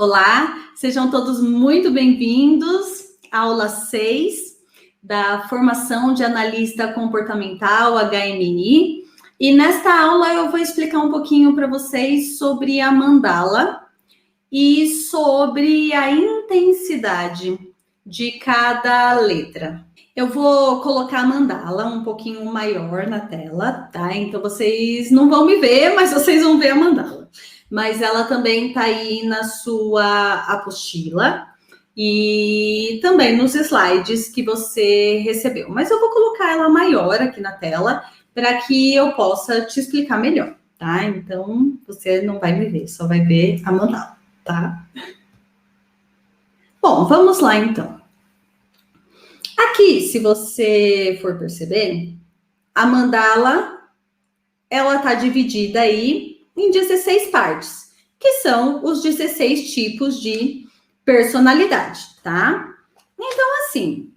Olá, sejam todos muito bem-vindos à aula 6 da formação de analista comportamental HMI. E nesta aula eu vou explicar um pouquinho para vocês sobre a mandala e sobre a intensidade de cada letra. Eu vou colocar a mandala um pouquinho maior na tela, tá? Então vocês não vão me ver, mas vocês vão ver a mandala. Mas ela também está aí na sua apostila e também nos slides que você recebeu. Mas eu vou colocar ela maior aqui na tela para que eu possa te explicar melhor, tá? Então, você não vai me ver, só vai ver a mandala, tá? Bom, vamos lá então. Aqui, se você for perceber, a mandala, ela está dividida aí em 16 partes, que são os 16 tipos de personalidade, tá? Então, assim,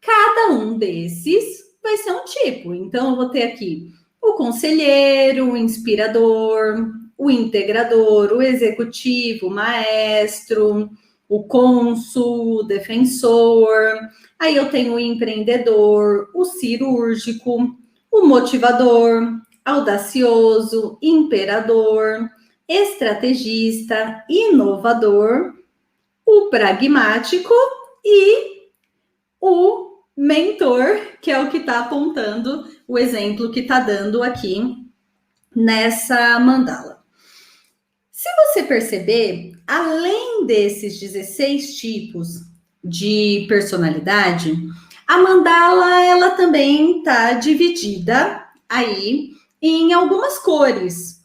cada um desses vai ser um tipo. Então, eu vou ter aqui o conselheiro, o inspirador, o integrador, o executivo, o maestro, o cônsul, o defensor. Aí eu tenho o empreendedor, o cirúrgico, o motivador, audacioso, imperador, estrategista, inovador, o pragmático e o mentor, que é o que está apontando o exemplo que está dando aqui nessa mandala. Se você perceber, além desses 16 tipos de personalidade, a mandala ela também está dividida aí em algumas cores.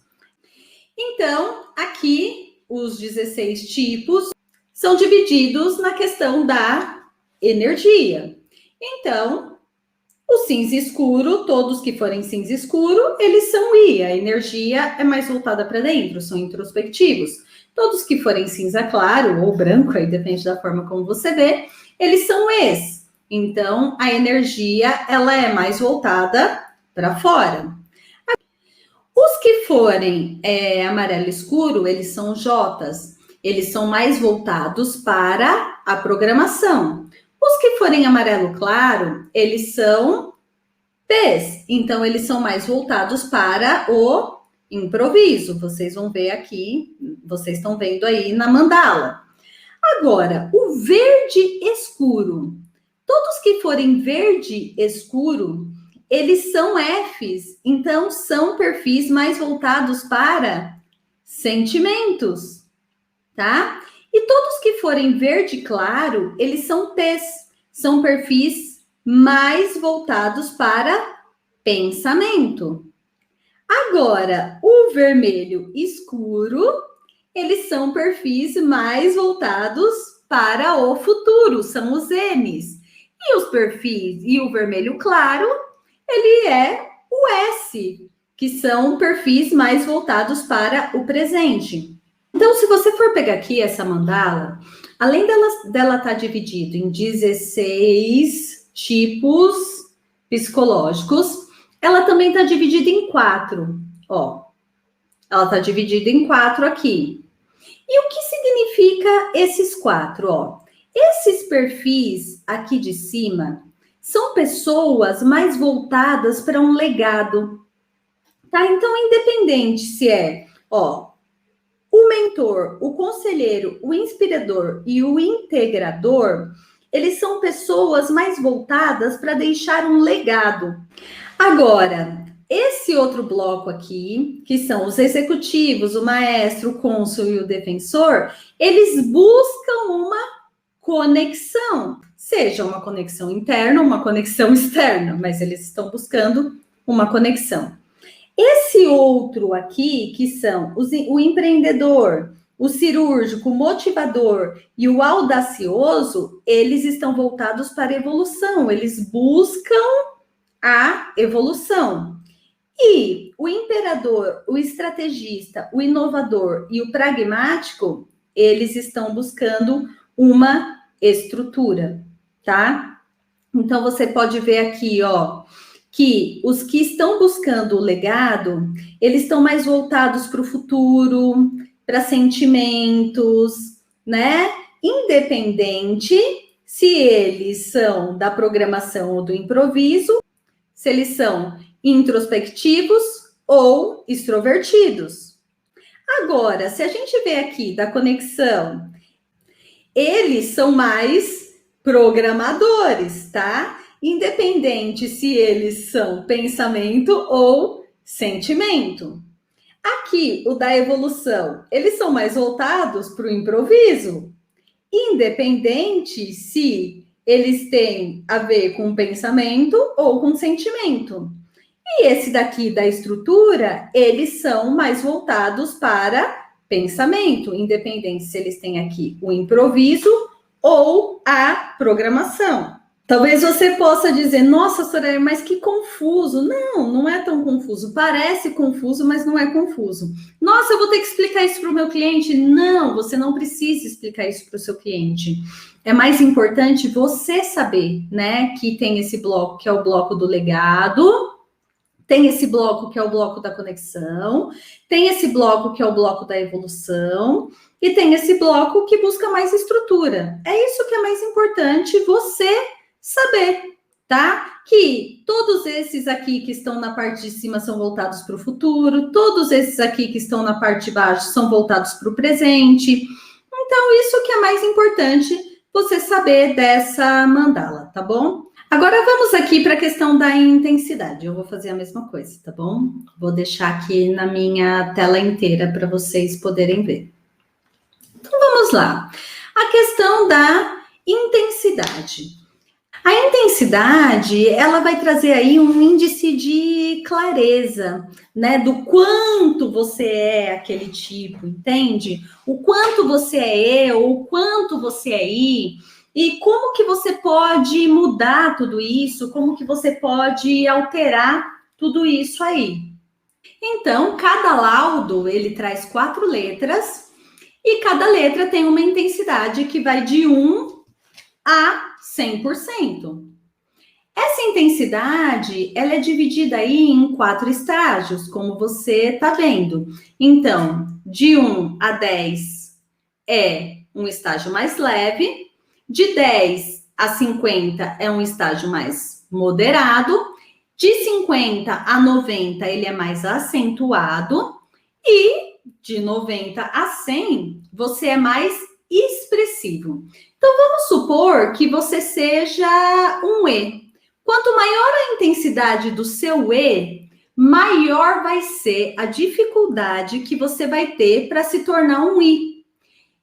Então, aqui, os 16 tipos são divididos na questão da energia. Então, o cinza escuro, todos que forem cinza escuro, eles são I. A energia é mais voltada para dentro, são introspectivos. Todos que forem cinza claro ou branco, aí depende da forma como você vê, eles são Es. Então, a energia, ela é mais voltada para fora. Os que forem amarelo escuro, eles são Js. Eles são mais voltados para a programação. Os que forem amarelo claro, eles são Ps. Então, eles são mais voltados para o improviso. Vocês vão ver aqui, vocês estão vendo aí na mandala. Agora, o verde escuro. Todos que forem verde escuro, eles são Fs, então são perfis mais voltados para sentimentos, tá? E todos que forem verde claro, eles são Ts, são perfis mais voltados para pensamento. Agora, o vermelho escuro, eles são perfis mais voltados para o futuro, são os Ms. E os perfis, e o vermelho claro, ele é o S, que são perfis mais voltados para o presente. Então, se você for pegar aqui essa mandala, além dela estar dividida em 16 tipos psicológicos, ela também está dividida em 4. Ó, ela está dividida em 4 aqui. E o que significa esses 4? Ó, esses perfis aqui de cima são pessoas mais voltadas para um legado, tá? Então, independente se é, ó, o mentor, o conselheiro, o inspirador e o integrador, eles são pessoas mais voltadas para deixar um legado. Agora, esse outro bloco aqui, que são os executivos, o maestro, o cônsul e o defensor, eles buscam uma conexão, seja uma conexão interna ou uma conexão externa, mas eles estão buscando uma conexão. Esse outro aqui, que são o empreendedor, o cirúrgico, o motivador e o audacioso, eles estão voltados para a evolução, eles buscam a evolução. E o imperador, o estrategista, o inovador e o pragmático, eles estão buscando uma estrutura, tá? Então, você pode ver aqui, ó, que os que estão buscando o legado, eles estão mais voltados para o futuro, para sentimentos, né? Independente se eles são da programação ou do improviso, se eles são introspectivos ou extrovertidos. Agora, se a gente vê aqui da conexão, eles são mais programadores, tá? Independente se eles são pensamento ou sentimento. Aqui, o da evolução, eles são mais voltados para o improviso, independente se eles têm a ver com pensamento ou com sentimento. E esse daqui da estrutura, eles são mais voltados para pensamento, independente se eles têm aqui o improviso ou a programação. Talvez você possa dizer, nossa, Soraya, mas que confuso. Não, não é tão confuso. Parece confuso, mas não é confuso. Nossa, eu vou ter que explicar isso para o meu cliente. Não, você não precisa explicar isso para o seu cliente. É mais importante você saber, né, que tem esse bloco, que é o bloco do legado, tem esse bloco que é o bloco da conexão, tem esse bloco que é o bloco da evolução, e tem esse bloco que busca mais estrutura. É isso que é mais importante você saber, tá? Que todos esses aqui que estão na parte de cima são voltados para o futuro, todos esses aqui que estão na parte de baixo são voltados para o presente. Então, isso que é mais importante você saber dessa mandala, tá bom? Agora vamos aqui para a questão da intensidade. Eu vou fazer a mesma coisa, tá bom? Vou deixar aqui na minha tela inteira para vocês poderem ver. Então vamos lá. A questão da intensidade. A intensidade, ela vai trazer aí um índice de clareza, né? Do quanto você é aquele tipo, entende? O quanto você é eu, o quanto você é I. E como que você pode mudar tudo isso? Como que você pode alterar tudo isso aí? Então, cada laudo, ele traz 4 letras e cada letra tem uma intensidade que vai de 1 a 100%. Essa intensidade, ela é dividida aí em 4 estágios, como você tá vendo. Então, de 1 a 10 é um estágio mais leve, de 10 a 50 é um estágio mais moderado, de 50 a 90 ele é mais acentuado e de 90 a 100 você é mais expressivo. Então, vamos supor que você seja um E. Quanto maior a intensidade do seu E, maior vai ser a dificuldade que você vai ter para se tornar um I.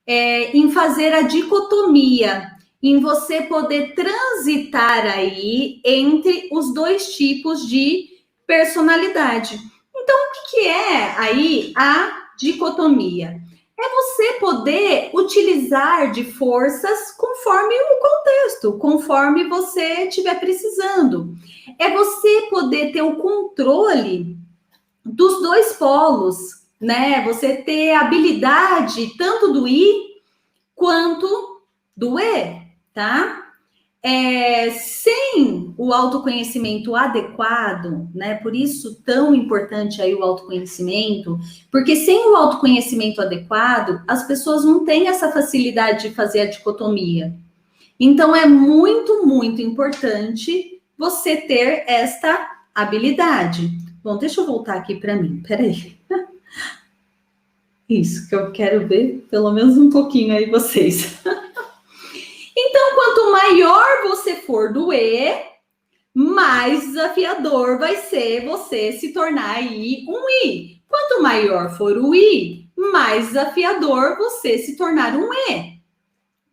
Em fazer a dicotomia, em você poder transitar aí entre os 2 tipos de personalidade. Então, o que é aí a dicotomia? É você poder utilizar de forças conforme o contexto, conforme você estiver precisando. É você poder ter o controle dos 2 polos, né? Você ter habilidade tanto do I quanto do E, tá? Sem o autoconhecimento adequado, né? Por isso tão importante aí o autoconhecimento, porque sem o autoconhecimento adequado, as pessoas não têm essa facilidade de fazer a dicotomia. Então é muito, muito importante você ter esta habilidade. Bom, deixa eu voltar aqui para mim, peraí. Isso, que eu quero ver pelo menos um pouquinho aí vocês. Então, quanto maior você for do E, mais desafiador vai ser você se tornar aí um I. Quanto maior for o I, mais desafiador você se tornar um E.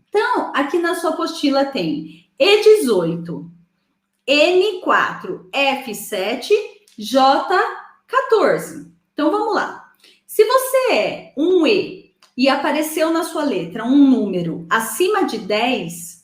Então, aqui na sua apostila tem E18, N4, F7, J14. Então, vamos lá. Se você é um E e apareceu na sua letra um número acima de 10,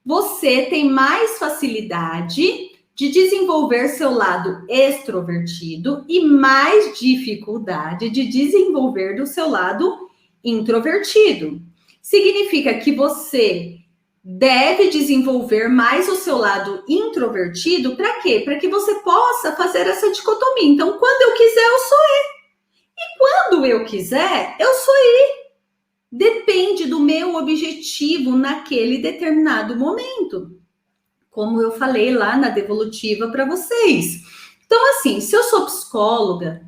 você tem mais facilidade de desenvolver seu lado extrovertido e mais dificuldade de desenvolver do seu lado introvertido. Significa que você deve desenvolver mais o seu lado introvertido, para quê? Para que você possa fazer essa dicotomia. Então, quando eu quiser, eu sou E. E quando eu quiser, eu sou I. Depende do meu objetivo naquele determinado momento. Como eu falei lá na devolutiva para vocês. Então, assim, se eu sou psicóloga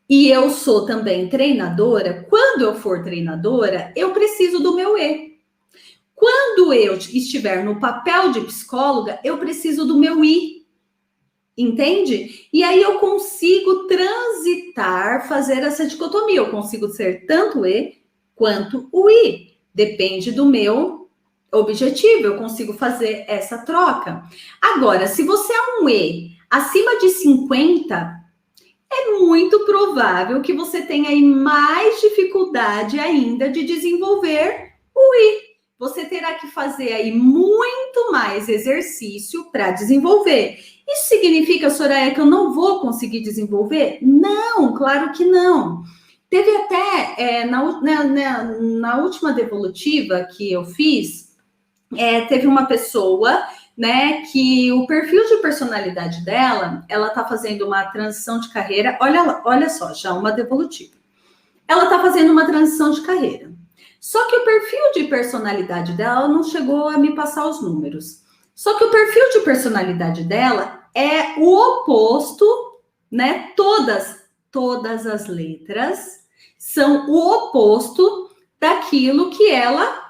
e eu sou também treinadora, quando eu for treinadora, eu preciso do meu E. Quando eu estiver no papel de psicóloga, eu preciso do meu I. Entende? E aí eu consigo transitar, fazer essa dicotomia. Eu consigo ser tanto E quanto o I. Depende do meu objetivo, eu consigo fazer essa troca. Agora, se você é um E acima de 50, é muito provável que você tenha aí mais dificuldade ainda de desenvolver o I. Você terá que fazer aí muito mais exercício para desenvolver. Isso significa, Soraya, que eu não vou conseguir desenvolver? Não, claro que não. Teve até, na última devolutiva que eu fiz, teve uma pessoa, né, que o perfil de personalidade dela, ela tá fazendo uma transição de carreira, olha só, já uma devolutiva. Ela tá fazendo uma transição de carreira. Só que o perfil de personalidade dela, ela não chegou a me passar os números. Só que o perfil de personalidade dela é o oposto, né? Todas as letras são o oposto daquilo que ela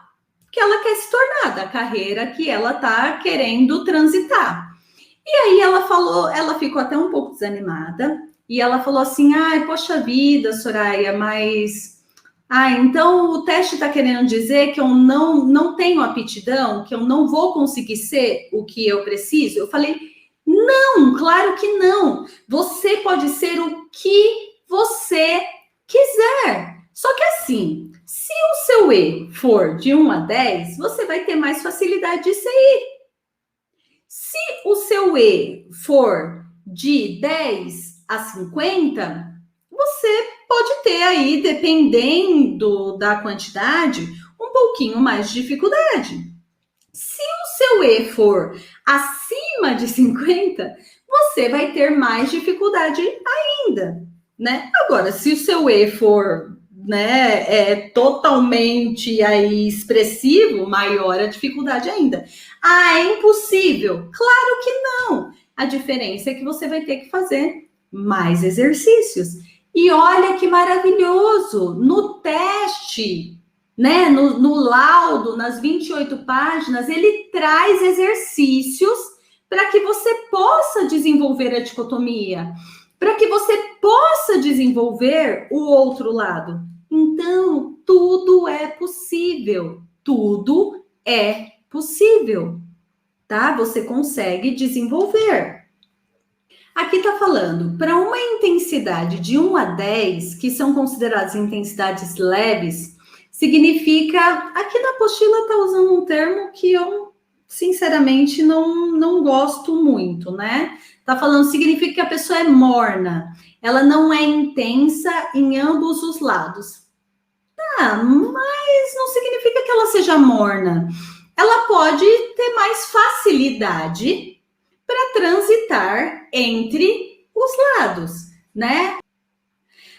quer se tornar, da carreira que ela tá querendo transitar. E aí ela ficou até um pouco desanimada, e ela falou assim: ai, poxa vida, Soraya, mas então o teste está querendo dizer que eu não tenho aptidão, que eu não vou conseguir ser o que eu preciso? Eu falei, não, claro que não. Você pode ser o que você quiser. Só que assim, se o seu E for de 1 a 10, você vai ter mais facilidade de ser I. Se o seu E for de 10 a 50, você pode ter aí, dependendo da quantidade, um pouquinho mais de dificuldade. Se o seu E for acima de 50, você vai ter mais dificuldade ainda, né? Agora, se o seu E for, né, totalmente aí expressivo, maior a dificuldade ainda. É impossível? Claro que não. A diferença é que você vai ter que fazer mais exercícios. E olha que maravilhoso, no teste, né, no laudo, nas 28 páginas, ele traz exercícios para que você possa desenvolver a dicotomia, para que você possa desenvolver o outro lado. Então, tudo é possível, tudo é possível, tá? Você consegue desenvolver. Aqui está falando, para uma intensidade de 1 a 10, que são consideradas intensidades leves, significa, aqui na apostila está usando um termo que eu, sinceramente, não gosto muito, né? Está falando, significa que a pessoa é morna, ela não é intensa em ambos os lados. Mas não significa que ela seja morna. Ela pode ter mais facilidade para transitar entre os lados, né?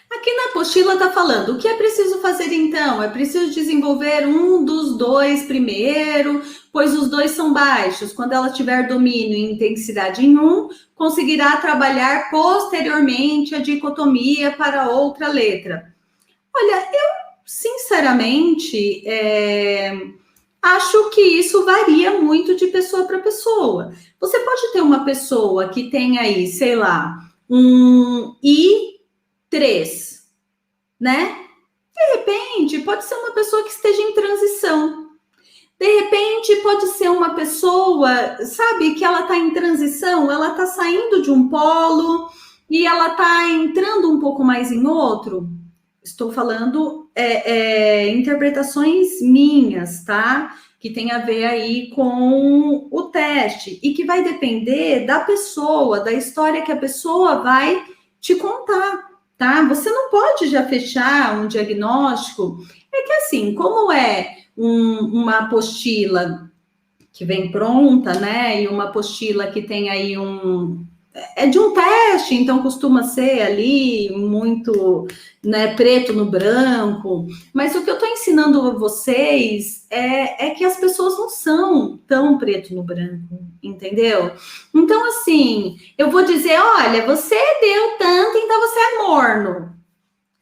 Aqui na apostila está falando, o que é preciso fazer então? É preciso desenvolver um dos dois primeiro, pois os dois são baixos. Quando ela tiver domínio e intensidade em um, conseguirá trabalhar posteriormente a dicotomia para outra letra. Olha, eu sinceramente acho que isso varia muito de pessoa para pessoa. Você pode ter uma pessoa que tem aí, sei lá, um I3, né? De repente, pode ser uma pessoa que esteja em transição. De repente, pode ser uma pessoa, sabe, que ela está em transição, ela está saindo de um polo e ela está entrando um pouco mais em outro. Estou falando interpretações minhas, tá? Que tem a ver aí com o teste e que vai depender da pessoa, da história que a pessoa vai te contar, tá? Você não pode já fechar um diagnóstico. É que assim, como é uma apostila que vem pronta, né? E uma apostila que tem aí é de um teste, então costuma ser ali muito, né, preto no branco. Mas o que eu estou ensinando a vocês é que as pessoas não são tão preto no branco, entendeu? Então, assim, eu vou dizer, olha, você deu tanto, então você é morno.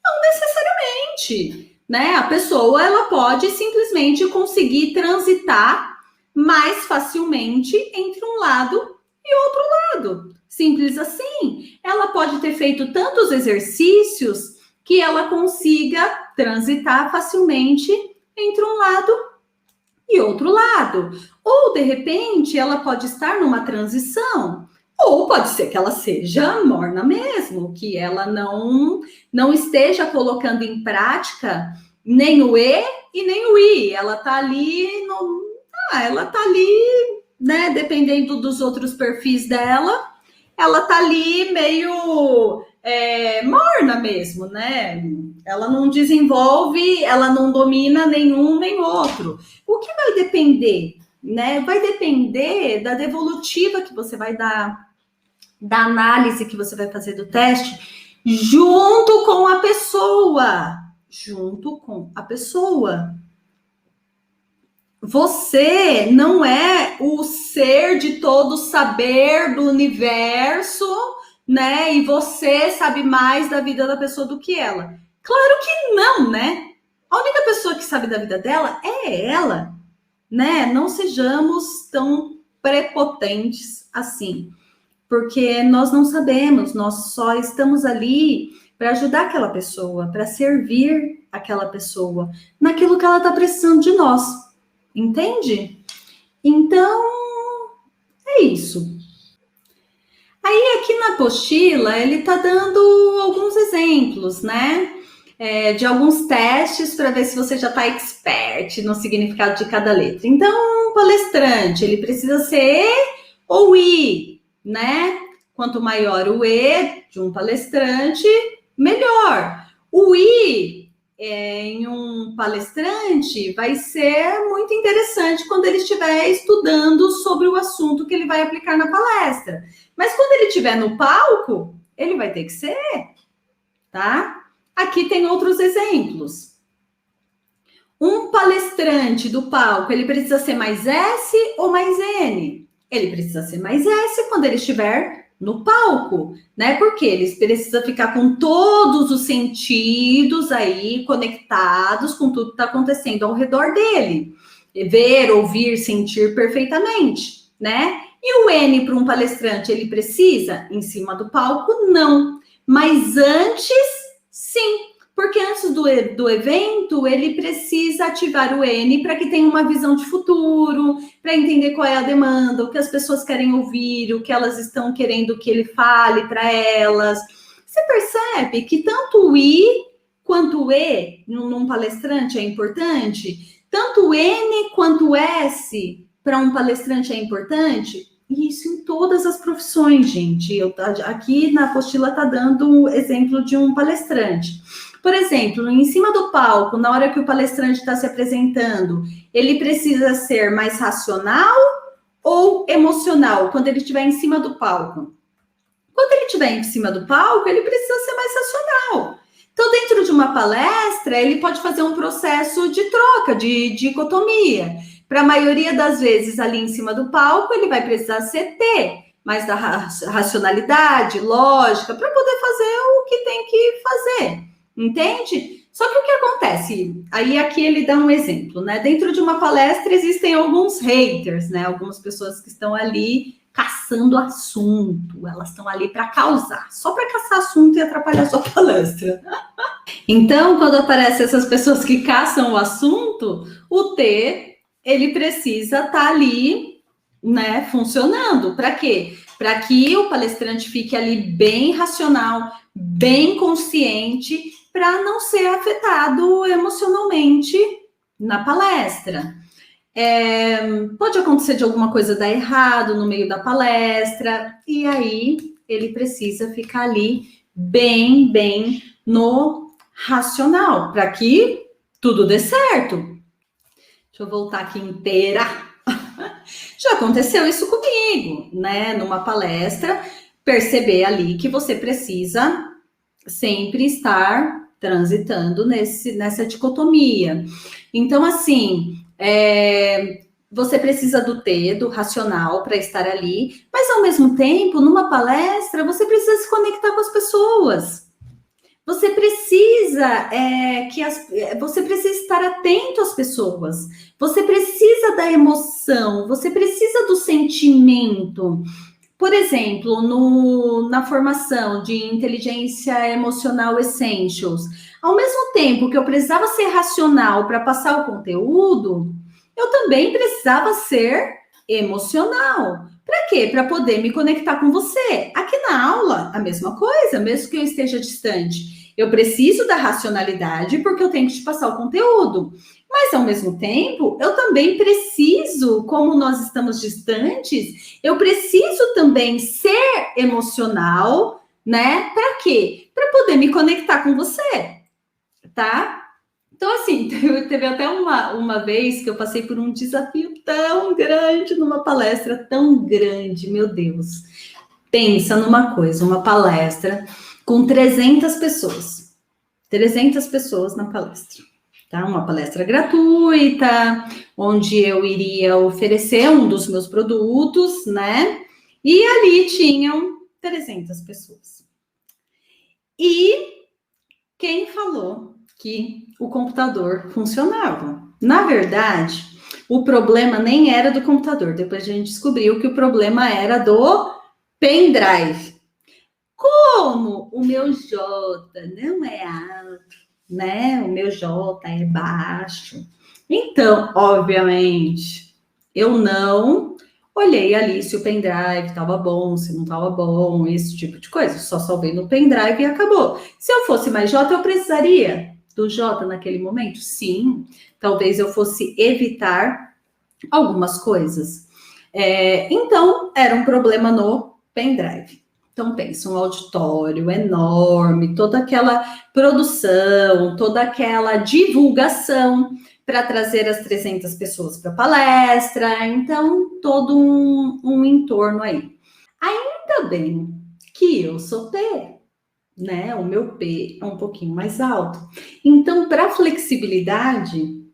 Não necessariamente, né? A pessoa, ela pode simplesmente conseguir transitar mais facilmente entre um lado e outro lado. Simples assim. Ela pode ter feito tantos exercícios que ela consiga transitar facilmente entre um lado e outro lado. Ou, de repente, ela pode estar numa transição, ou pode ser que ela seja morna mesmo, que ela não esteja colocando em prática nem o E e nem o I. Ela tá ali ela tá ali, né, dependendo dos outros perfis dela, ela tá ali meio morna mesmo, né? Ela não desenvolve, ela não domina nenhum nem outro. O que vai depender, né? Vai depender da devolutiva que você vai dar, da análise que você vai fazer do teste, junto com a pessoa. Junto com a pessoa. Você não é o ser de todo saber do universo, né? E você sabe mais da vida da pessoa do que ela. Claro que não, né? A única pessoa que sabe da vida dela é ela, né? Não sejamos tão prepotentes assim, porque nós não sabemos, nós só estamos ali para ajudar aquela pessoa, para servir aquela pessoa naquilo que ela está precisando de nós. Entende? Então, é isso. Aí, aqui na apostila, ele está dando alguns exemplos, né? De alguns testes para ver se você já está expert no significado de cada letra. Então, um palestrante, ele precisa ser E ou I, né? Quanto maior o E de um palestrante, melhor. O I em um palestrante vai ser muito interessante quando ele estiver estudando sobre o assunto que ele vai aplicar na palestra. Mas quando ele estiver no palco, ele vai ter que ser, tá? Aqui tem outros exemplos. Um palestrante do palco, ele precisa ser mais S ou mais N? Ele precisa ser mais S quando ele estiver no palco, né? Porque ele precisa ficar com todos os sentidos aí conectados com tudo que está acontecendo ao redor dele. Ver, ouvir, sentir perfeitamente, né? E o N para um palestrante, ele precisa em cima do palco? Não. Mas antes, sim. Porque antes do evento, ele precisa ativar o N para que tenha uma visão de futuro, para entender qual é a demanda, o que as pessoas querem ouvir, o que elas estão querendo que ele fale para elas. Você percebe que tanto o I quanto o E num palestrante é importante? Tanto o N quanto o S para um palestrante é importante? E isso em todas as profissões, gente. Aqui na apostila está dando um exemplo de um palestrante. Por exemplo, em cima do palco, na hora que o palestrante está se apresentando, ele precisa ser mais racional ou emocional quando ele estiver em cima do palco? Quando ele estiver em cima do palco, ele precisa ser mais racional. Então, dentro de uma palestra, ele pode fazer um processo de troca, de dicotomia. Para a maioria das vezes, ali em cima do palco, ele vai precisar ser T, mais da racionalidade, lógica, para poder fazer o que tem que fazer. Entende? Só que o que acontece? Aí aqui ele dá um exemplo, né? Dentro de uma palestra existem alguns haters, né? Algumas pessoas que estão ali caçando assunto, elas estão ali para causar, só para caçar assunto e atrapalhar a sua palestra. Então, quando aparecem essas pessoas que caçam o assunto, o T, ele precisa estar ali, né, funcionando. Para quê? Para que o palestrante fique ali bem racional, bem consciente, para não ser afetado emocionalmente na palestra. Pode acontecer de alguma coisa dar errado no meio da palestra, e aí ele precisa ficar ali bem no racional, para que tudo dê certo. Deixa eu voltar aqui inteira. Já aconteceu isso comigo, né? Numa palestra, perceber ali que você precisa sempre estar transitando nessa dicotomia. Então, assim, você precisa do T, do racional, para estar ali, mas ao mesmo tempo, numa palestra, você precisa se conectar com as pessoas. Você precisa você precisa estar atento às pessoas. Você precisa da emoção. Você precisa do sentimento. Por exemplo, na formação de inteligência emocional Essentials, ao mesmo tempo que eu precisava ser racional para passar o conteúdo, eu também precisava ser emocional. Para quê? Para poder me conectar com você. Aqui na aula, a mesma coisa, mesmo que eu esteja distante. Eu preciso da racionalidade porque eu tenho que te passar o conteúdo. Mas, ao mesmo tempo, eu também preciso, como nós estamos distantes, eu preciso também ser emocional, né? Para quê? Para poder me conectar com você, tá? Então, assim, teve até uma vez que eu passei por um desafio tão grande, numa palestra tão grande, meu Deus. Pensa numa coisa, uma palestra com 300 pessoas. 300 pessoas na palestra. Tá? Uma palestra gratuita, onde eu iria oferecer um dos meus produtos, né? E ali tinham 300 pessoas. E quem falou que o computador funcionava? Na verdade, o problema nem era do computador. Depois a gente descobriu que o problema era do pendrive. Como o meu J não é alto, né? O meu J é baixo. Então, obviamente, eu não olhei ali se o pendrive estava bom, se não estava bom, esse tipo de coisa. Só salvei no pendrive e acabou. Se eu fosse mais J, eu precisaria do J naquele momento? Sim. Talvez eu fosse evitar algumas coisas. Então, era um problema no pendrive. Então, pensa, um auditório enorme, toda aquela produção, toda aquela divulgação para trazer as 300 pessoas para a palestra. Então, todo um entorno aí. Ainda bem que eu sou P, né? O meu P é um pouquinho mais alto. Então, para flexibilidade,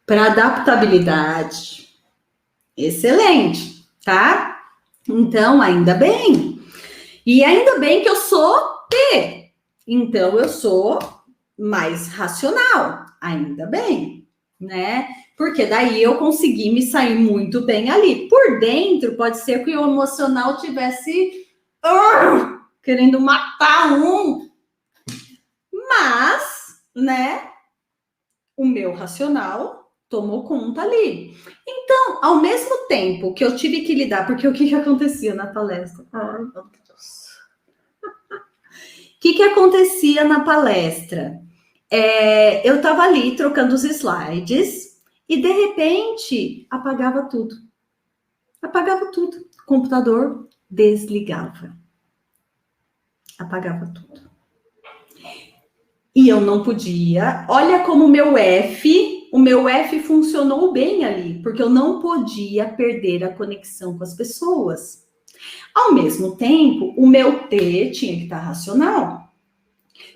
para adaptabilidade, excelente, tá? Então, ainda bem. E ainda bem que eu sou T. Então, eu sou mais racional. Ainda bem, né? Porque daí eu consegui me sair muito bem ali. Por dentro, pode ser que o emocional tivesse querendo matar um. Mas, né? O meu racional tomou conta ali. Então, ao mesmo tempo que eu tive que lidar, porque o que acontecia na palestra? Ai, meu Deus. O que acontecia na palestra? Eu estava ali trocando os slides e, de repente, apagava tudo. Apagava tudo. O computador desligava. Apagava tudo. E eu não podia. Olha como o meu F funcionou bem ali, porque eu não podia perder a conexão com as pessoas. Ao mesmo tempo, o meu T tinha que estar racional.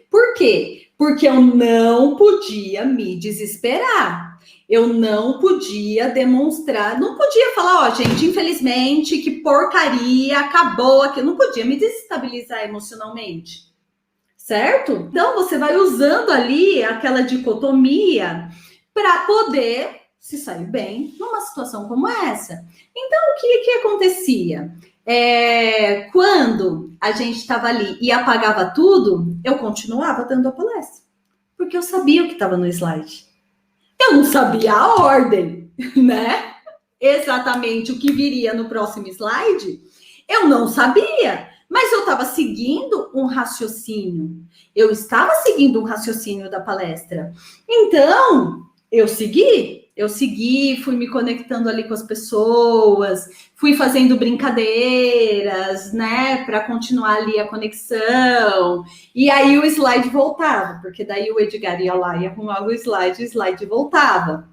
Por quê? Porque eu não podia me desesperar. Eu não podia demonstrar, não podia falar, gente, infelizmente, que porcaria, acabou aqui. Eu não podia me desestabilizar emocionalmente. Certo? Então, você vai usando ali aquela dicotomia para poder se sair bem numa situação como essa. Então, o que acontecia? Quando a gente estava ali e apagava tudo, eu continuava dando a palestra. Porque eu sabia o que estava no slide. Eu não sabia a ordem, né? Exatamente o que viria no próximo slide. Eu não sabia. Mas eu estava seguindo um raciocínio. Eu estava seguindo um raciocínio da palestra. Então, eu segui, fui me conectando ali com as pessoas, fui fazendo brincadeiras, né, para continuar ali a conexão. E aí o slide voltava, porque daí o Edgar ia lá e arrumava o slide voltava.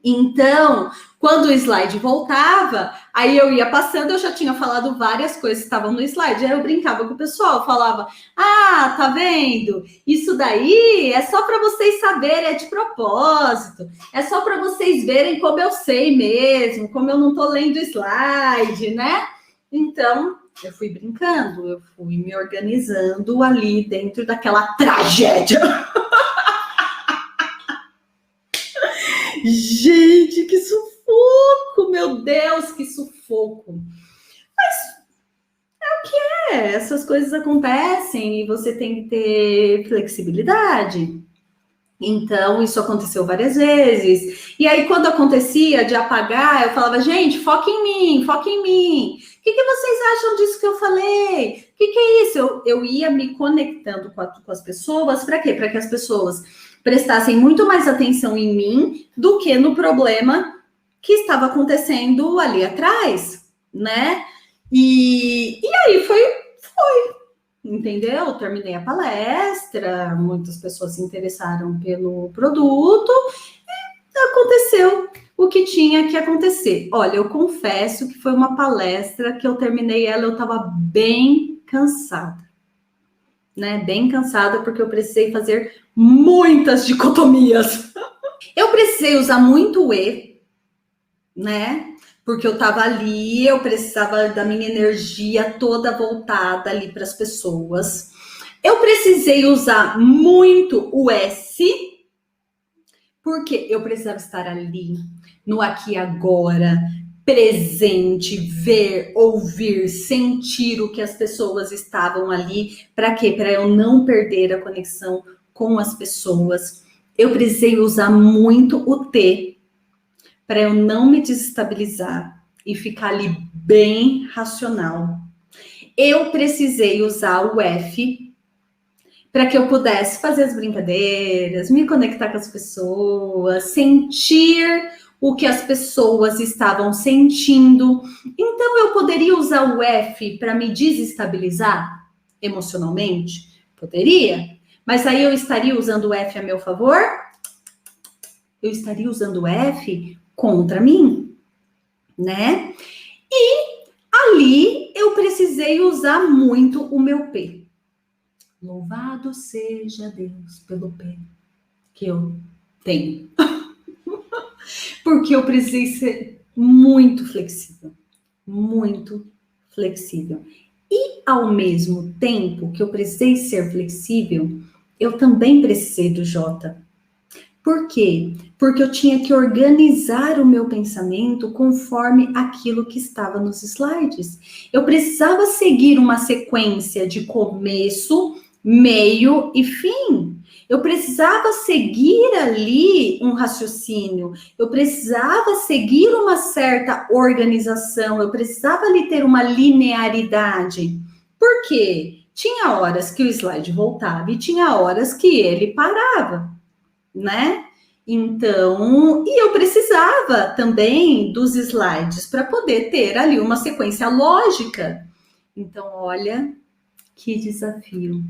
Então, quando o slide voltava, aí eu ia passando, eu já tinha falado várias coisas que estavam no slide, aí eu brincava com o pessoal, falava, ah, tá vendo? Isso daí é só para vocês saberem, é de propósito, é só para vocês verem como eu sei mesmo, como eu não tô lendo slide, né? Então, eu fui brincando, eu fui me organizando ali dentro daquela tragédia. Gente, que sufoco! Meu Deus, que sufoco! Essas coisas acontecem e você tem que ter flexibilidade. Então, isso aconteceu várias vezes. E aí, quando acontecia de apagar, eu falava, gente, foca em mim, foca em mim. O que vocês acham disso que eu falei? O que é isso? Eu ia me conectando com as pessoas, para quê? Para que as pessoas prestassem muito mais atenção em mim do que no problema que estava acontecendo ali atrás, né? E aí foi, entendeu? Terminei a palestra, muitas pessoas se interessaram pelo produto, aconteceu o que tinha que acontecer. Olha, eu confesso que foi uma palestra que eu terminei ela, eu estava bem cansada, né? Bem cansada, porque eu precisei fazer muitas dicotomias. Eu precisei usar muito o E, né? Porque eu estava ali, eu precisava da minha energia toda voltada ali para as pessoas. Eu precisei usar muito o S, porque eu precisava estar ali, no aqui e agora, presente, ver, ouvir, sentir o que as pessoas estavam ali. Para quê? Para eu não perder a conexão com as pessoas. Eu precisei usar muito o T, para eu não me desestabilizar e ficar ali bem racional. Eu precisei usar o F para que eu pudesse fazer as brincadeiras, me conectar com as pessoas, sentir o que as pessoas estavam sentindo. Então, eu poderia usar o F para me desestabilizar emocionalmente? Poderia. Mas aí eu estaria usando o F a meu favor? Eu estaria usando o F contra mim, né? E ali eu precisei usar muito o meu P. Louvado seja Deus pelo P que eu tenho. Porque eu precisei ser muito flexível. Muito flexível. E ao mesmo tempo que eu precisei ser flexível, eu também precisei do J. Por quê? Porque eu tinha que organizar o meu pensamento conforme aquilo que estava nos slides. Eu precisava seguir uma sequência de começo, meio e fim. Eu precisava seguir ali um raciocínio, eu precisava seguir uma certa organização, eu precisava ali ter uma linearidade. Por quê? Tinha horas que o slide voltava e tinha horas que ele parava, né? Então, e eu precisava também dos slides para poder ter ali uma sequência lógica. Então, olha que desafio.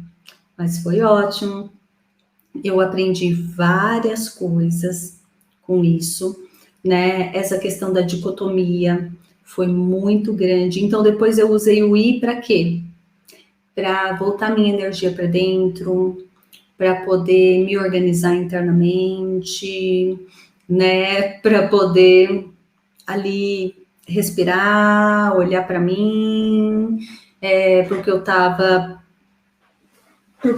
Mas foi ótimo. Eu aprendi várias coisas com isso, né? Essa questão da dicotomia foi muito grande. Então, depois eu usei o I para quê? Para voltar minha energia para dentro, para poder me organizar internamente, né? Para poder ali respirar, olhar para mim, porque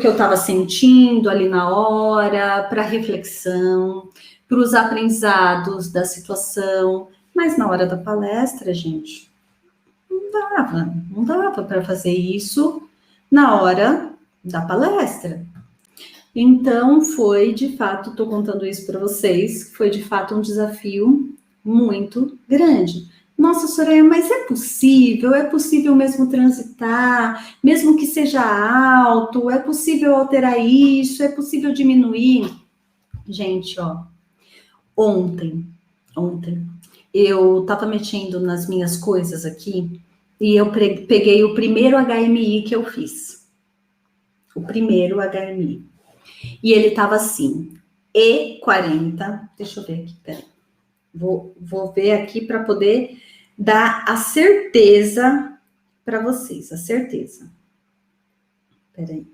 eu estava sentindo ali na hora, para reflexão, para os aprendizados da situação. Mas na hora da palestra, gente, não dava para fazer isso na hora da palestra. Então, foi de fato, estou contando isso para vocês, foi de fato um desafio muito grande. Nossa, Soraya, mas é possível mesmo transitar, mesmo que seja alto, é possível alterar isso, é possível diminuir. Gente, ó, ontem, eu estava mexendo nas minhas coisas aqui e eu peguei o primeiro HMI que eu fiz. O primeiro HMI. E ele tava assim, E40, deixa eu ver aqui, peraí. Vou ver aqui para poder dar a certeza para vocês, a certeza. Peraí.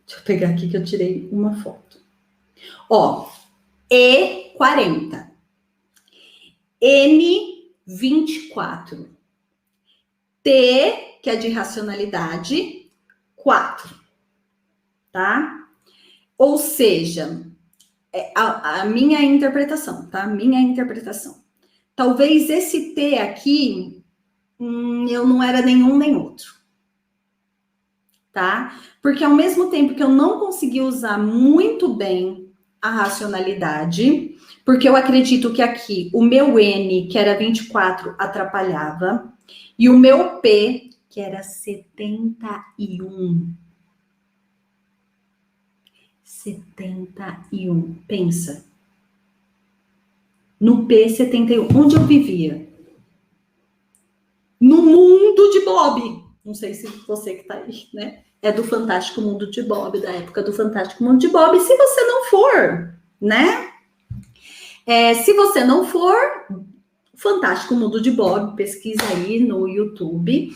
Deixa eu pegar aqui que eu tirei uma foto. Ó, E40, N24, T, que é de racionalidade, 4, tá? Ou seja, a minha interpretação, tá? Minha interpretação. Talvez esse T aqui, eu não era nenhum nem outro, tá? Porque ao mesmo tempo que eu não consegui usar muito bem a racionalidade, porque eu acredito que aqui o meu N, que era 24, atrapalhava, e o meu P, que era 71. 71, pensa. No P71, onde eu vivia? No mundo de Bob. Não sei se você que tá aí, né? É do Fantástico Mundo de Bob, da época do Fantástico Mundo de Bob. Se você não for, né? Se você não for, Fantástico Mundo de Bob, pesquisa aí no YouTube.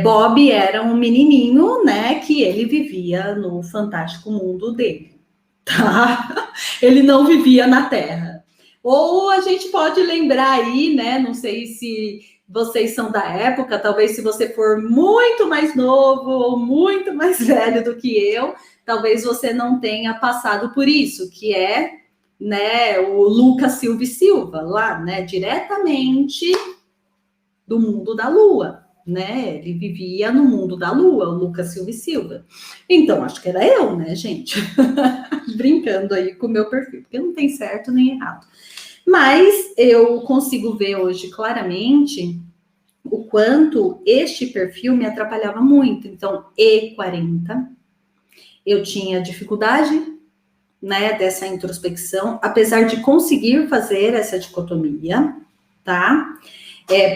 Bob era um menininho, né? Que ele vivia no fantástico mundo dele, tá? Ele não vivia na Terra. Ou a gente pode lembrar aí, né? Não sei se vocês são da época, talvez se você for muito mais novo ou muito mais velho do que eu, talvez você não tenha passado por isso, que é, né, o Lucas Silva e Silva, lá, né, diretamente do mundo da Lua, né? Ele vivia no mundo da Lua, o Lucas Silva e Silva. Então, acho que era eu, né, gente? Brincando aí com o meu perfil, porque não tem certo nem errado. Mas eu consigo ver hoje claramente o quanto este perfil me atrapalhava muito. Então, E40, eu tinha dificuldade, né, dessa introspecção, apesar de conseguir fazer essa dicotomia, tá?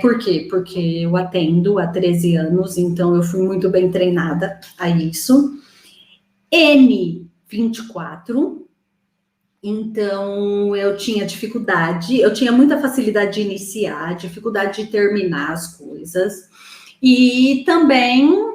Por quê? Porque eu atendo há 13 anos, então eu fui muito bem treinada a isso. N24, então eu tinha dificuldade, eu tinha muita facilidade de iniciar, dificuldade de terminar as coisas, e também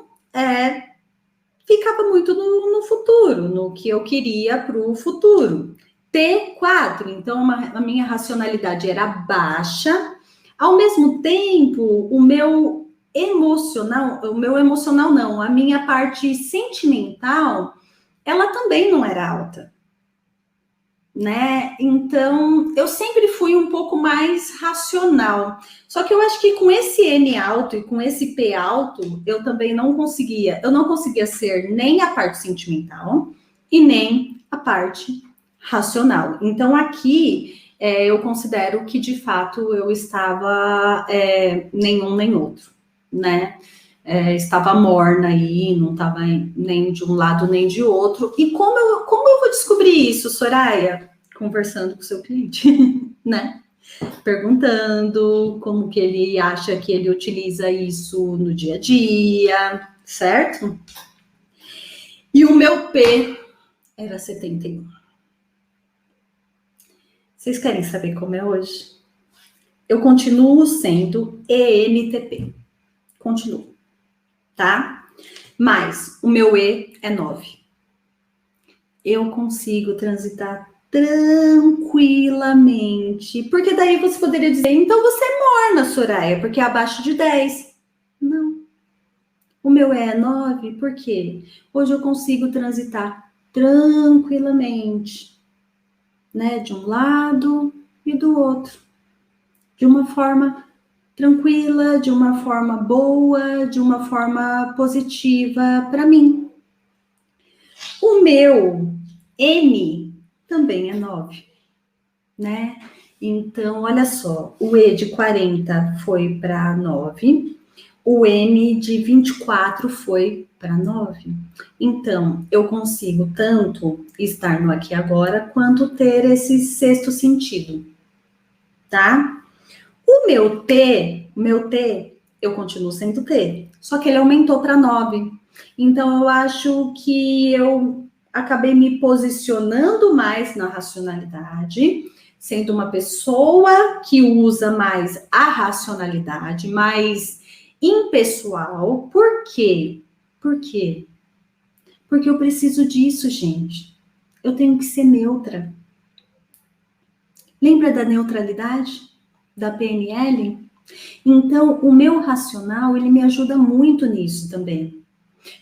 ficava muito no futuro, no que eu queria para o futuro. T4, então a minha racionalidade era baixa, ao mesmo tempo, o meu emocional não, a minha parte sentimental, ela também não era alta, né? Então, eu sempre fui um pouco mais racional. Só que eu acho que com esse N alto e com esse P alto, eu também não conseguia ser nem a parte sentimental e nem a parte racional. Então, aqui, eu considero que, de fato, eu estava nenhum nem outro, né? Estava morna aí, não estava nem de um lado nem de outro. E como eu vou descobrir isso, Soraya? Conversando com o seu cliente, né? Perguntando como que ele acha que ele utiliza isso no dia a dia, certo? E o meu P era 71. Vocês querem saber como é hoje? Eu continuo sendo ENTP. Continuo, tá? Mas o meu E é 9. Eu consigo transitar tranquilamente. Porque daí você poderia dizer, então você é morna, Soraya, porque é abaixo de 10. Não. O meu é 9, por quê? Hoje eu consigo transitar tranquilamente, né? De um lado e do outro. De uma forma tranquila, de uma forma boa, de uma forma positiva para mim. O meu M também é 9, né? Então, olha só, o E de 40 foi para 9, o M de 24 foi para 9. Então, eu consigo tanto estar no aqui e agora, quanto ter esse sexto sentido, tá? O meu T, eu continuo sendo T, só que ele aumentou para 9. Então, eu acho que eu acabei me posicionando mais na racionalidade, sendo uma pessoa que usa mais a racionalidade, mais impessoal. Por quê? Por quê? Porque eu preciso disso, gente. Eu tenho que ser neutra. Lembra da neutralidade? Da PNL? Então, o meu racional, ele me ajuda muito nisso também.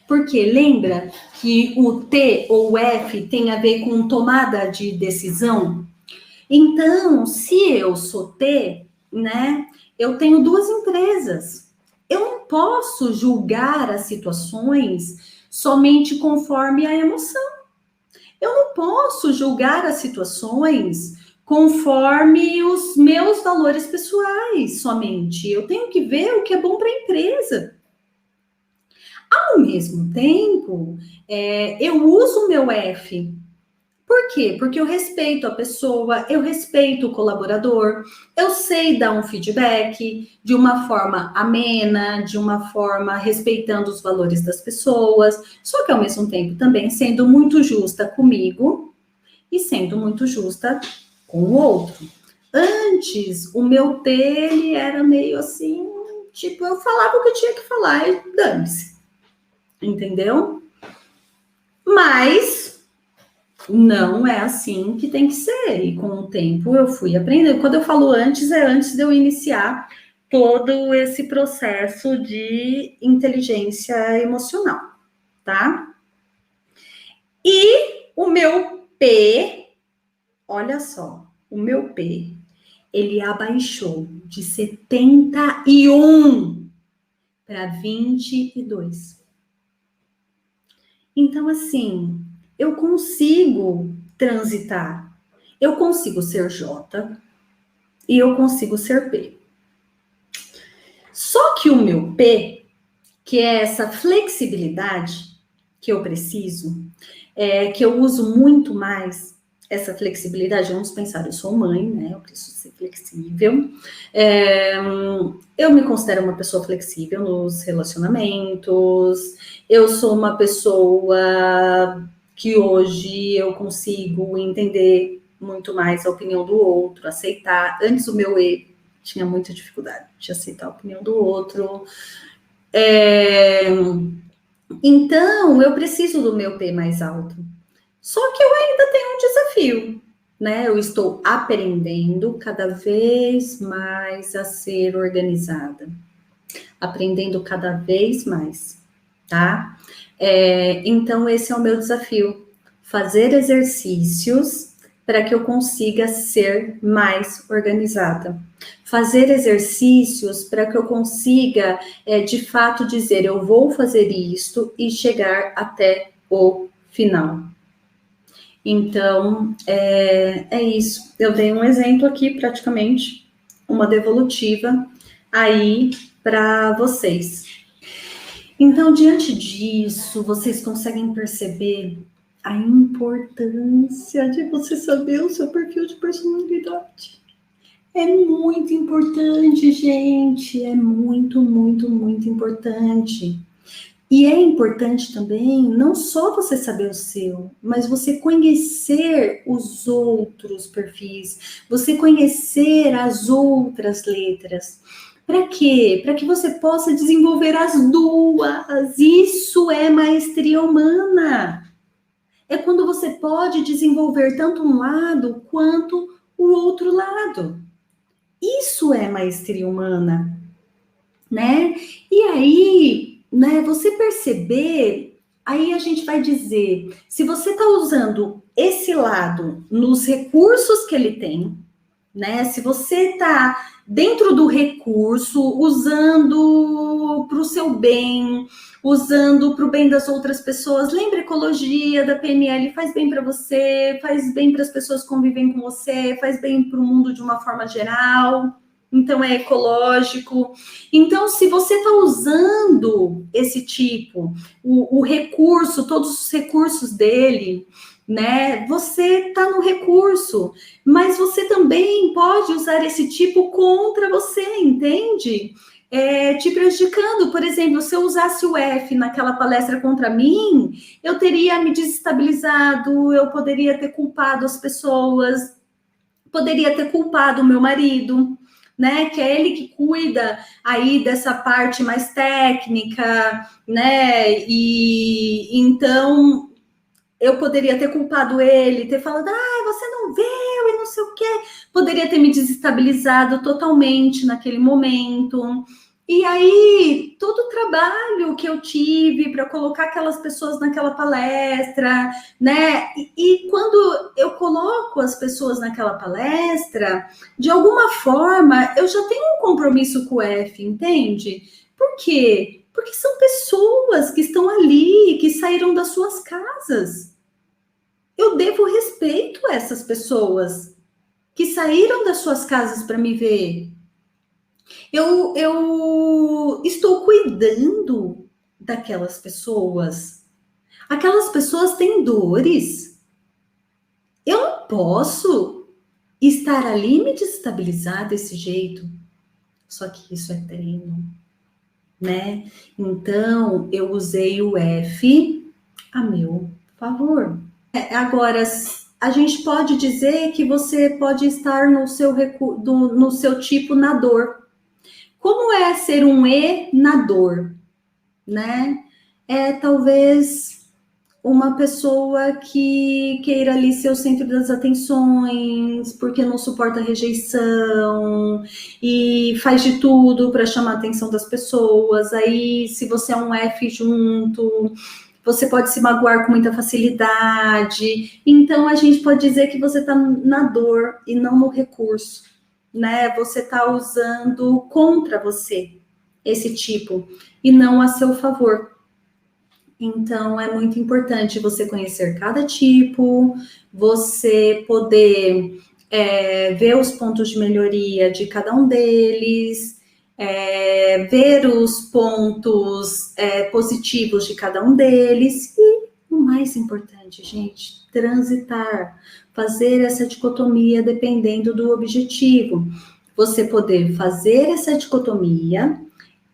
Porque lembra que o T ou o F tem a ver com tomada de decisão? Então, se eu sou T, né, eu tenho duas empresas. Eu não posso julgar as situações somente conforme a emoção. Eu não posso julgar as situações conforme os meus valores pessoais somente. Eu tenho que ver o que é bom para a empresa. Ao mesmo tempo, eu uso o meu F. Por quê? Porque eu respeito a pessoa, eu respeito o colaborador, eu sei dar um feedback de uma forma amena, de uma forma respeitando os valores das pessoas, só que ao mesmo tempo também sendo muito justa comigo e sendo muito justa com o outro. Antes, o meu T, ele era meio assim, tipo, eu falava o que eu tinha que falar e dane-se. Entendeu? Mas não é assim que tem que ser. E com o tempo eu fui aprendendo. Quando eu falo antes, é antes de eu iniciar todo esse processo de inteligência emocional, tá? E o meu P, olha só, o meu P, ele abaixou de 71 para 22. Então, assim, eu consigo transitar. Eu consigo ser J e eu consigo ser P. Só que o meu P, que é essa flexibilidade que eu preciso, que eu uso muito mais essa flexibilidade, vamos pensar, eu sou mãe, né? Eu preciso ser flexível. Eu me considero uma pessoa flexível nos relacionamentos. Eu sou uma pessoa que hoje eu consigo entender muito mais a opinião do outro, aceitar. Antes o meu E tinha muita dificuldade de aceitar a opinião do outro. Então, eu preciso do meu P mais alto. Só que eu ainda tenho um desafio, né? Eu estou aprendendo cada vez mais a ser organizada. Aprendendo cada vez mais, tá? Então, esse é o meu desafio. Fazer exercícios para que eu consiga ser mais organizada. Fazer exercícios para que eu consiga, de fato, dizer eu vou fazer isto e chegar até o final. Então, é isso. Eu dei um exemplo aqui, praticamente, uma devolutiva aí para vocês. Então, diante disso, vocês conseguem perceber a importância de você saber o seu perfil de personalidade. É muito importante, gente. É muito, muito, muito importante. E é importante também não só você saber o seu, mas você conhecer os outros perfis, você conhecer as outras letras. Para quê? Para que você possa desenvolver as duas. Isso é maestria humana. É quando você pode desenvolver tanto um lado quanto o outro lado. Isso é maestria humana, né? E aí, né, você perceber, aí a gente vai dizer, se você está usando esse lado nos recursos que ele tem, né? Se você está dentro do recurso, usando para o seu bem, usando para o bem das outras pessoas, lembra a ecologia da PNL, faz bem para você, faz bem para as pessoas que convivem com você, faz bem para o mundo de uma forma geral. Então, é ecológico. Então, se você está usando esse tipo, o recurso, todos os recursos dele, né? Você está no recurso, mas você também pode usar esse tipo contra você, entende? te prejudicando. Por exemplo, se eu usasse o F naquela palestra contra mim, eu teria me desestabilizado, eu poderia ter culpado as pessoas, poderia ter culpado o meu marido, né? Que é ele que cuida aí dessa parte mais técnica, né? E então eu poderia ter culpado ele, ter falado, você não viu e não sei o quê. Poderia ter me desestabilizado totalmente naquele momento. E aí, todo o trabalho que eu tive para colocar aquelas pessoas naquela palestra, né? E quando eu coloco as pessoas naquela palestra, de alguma forma, eu já tenho um compromisso com o F, entende? Por quê? Porque são pessoas que estão ali, que saíram das suas casas. Eu devo respeito a essas pessoas que saíram das suas casas para me ver. Eu estou cuidando daquelas pessoas. Aquelas pessoas têm dores. Eu não posso estar ali e me desestabilizar desse jeito. Só que isso é treino, né? Então, eu usei o F a meu favor. Agora, a gente pode dizer que você pode estar no seu tipo na dor. Como é ser um E na dor, né? É talvez uma pessoa que queira ali ser o centro das atenções, porque não suporta rejeição e faz de tudo para chamar a atenção das pessoas. Aí, se você é um F junto, você pode se magoar com muita facilidade. Então, a gente pode dizer que você está na dor e não no recurso, né? Você está usando contra você esse tipo e não a seu favor. Então, é muito importante você conhecer cada tipo, você poder ver os pontos de melhoria de cada um deles, ver os pontos positivos de cada um deles e, o mais importante, gente, transitar, fazer essa dicotomia dependendo do objetivo. Você poder fazer essa dicotomia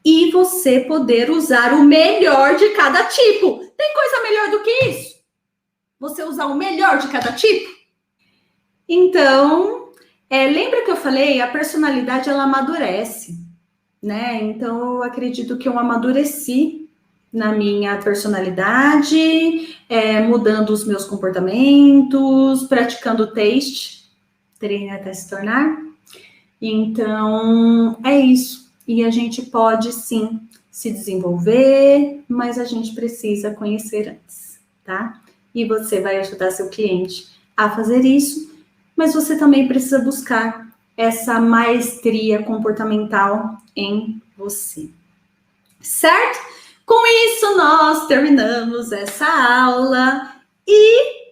e você poder usar o melhor de cada tipo. Tem coisa melhor do que isso? Você usar o melhor de cada tipo? Então, lembra que eu falei? A personalidade, ela amadurece, né? Então, eu acredito que eu amadureci na minha personalidade, mudando os meus comportamentos, praticando o taste, treine até se tornar. Então, é isso. E a gente pode, sim, se desenvolver, mas a gente precisa conhecer antes, tá? E você vai ajudar seu cliente a fazer isso, mas você também precisa buscar essa maestria comportamental em você. Certo? Com isso, nós terminamos essa aula e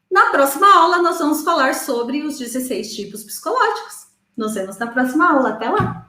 na próxima aula nós vamos falar sobre os 16 tipos psicológicos. Nos vemos na próxima aula. Até lá!